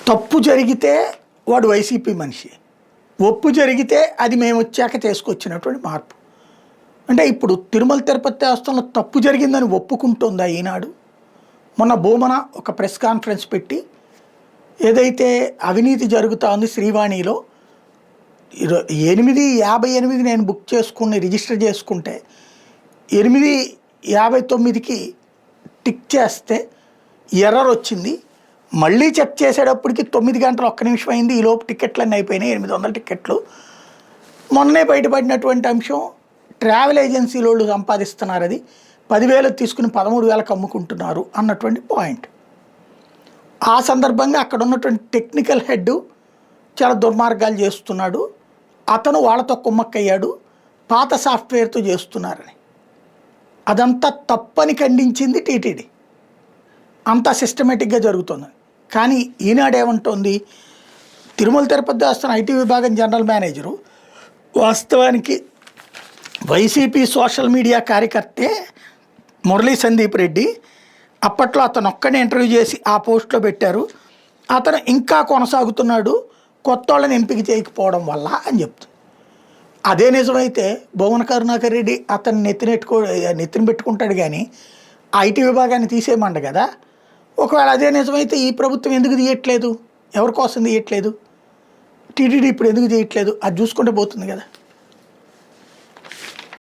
తప్పు జరిగితే వాడు వైసీపీ మనిషి, ఒప్పు జరిగితే అది మేము వచ్చాక చేసుకొచ్చినటువంటి మార్పు. అంటే ఇప్పుడు తిరుమల తిరుపతి దేవస్థానంలో తప్పు జరిగిందని ఒప్పుకుంటుందా ఈనాడు? మొన్న భూమన ఒక ప్రెస్ కాన్ఫరెన్స్ పెట్టి ఏదైతే అవినీతి జరుగుతూ ఉంది శ్రీవాణిలో 8:58 నేను బుక్ చేసుకుని రిజిస్టర్ చేసుకుంటే 8:59కి టిక్ చేస్తే ఎర్రర్ వచ్చింది. మళ్ళీ చెక్ చేసేటప్పటికి 9 గంటలు 1 నిమిషం అయింది. ఈలోపు టికెట్లన్నీ అయిపోయినాయి, 800 టికెట్లు. మొన్నే బయటపడినటువంటి అంశం, ట్రావెల్ ఏజెన్సీల వాళ్ళు సంపాదిస్తున్నారు, అది 10,000 తీసుకుని 13,000కి అమ్ముకుంటున్నారు అన్నటువంటి పాయింట్. ఆ సందర్భంగా అక్కడ ఉన్నటువంటి టెక్నికల్ హెడ్ చాలా దుర్మార్గాలు చేస్తున్నాడు, అతను వాళ్ళతో కుమ్మక్కయ్యాడు, పాత సాఫ్ట్వేర్తో చేస్తున్నారని. అదంతా తప్పని ఖండించింది టీటీడీ. అంతా సిస్టమేటిక్గా జరుగుతుంది. కానీ ఈనాడు ఏమంటోంది, తిరుమల తిరుపతి దేవస్థానం ఐటీ విభాగం జనరల్ మేనేజరు వాస్తవానికి వైసీపీ సోషల్ మీడియా కార్యకర్తే మురళీ సందీప్ రెడ్డి. అప్పట్లో అతను ఒక్కడే ఇంటర్వ్యూ చేసి ఆ పోస్ట్లో పెట్టారు. అతను ఇంకా కొనసాగుతున్నాడు కొత్త వాళ్ళని ఎంపిక చేయకపోవడం వల్ల అని చెప్తుంది. అదే నిజమైతే భువన కరుణాకర్ రెడ్డి అతన్ని నెత్తిన పెట్టుకుంటాడు, కానీ ఐటీ విభాగాన్ని తీసేయమండ కదా. ఒకవేళ అదే నిజమైతే ఈ ప్రభుత్వం ఎందుకు తీయట్లేదు, ఎవరి కోసం తీయట్లేదు, టీటీడీ ఇప్పుడు ఎందుకు చేయట్లేదు, అది చూసుకుంటే పోతుంది కదా.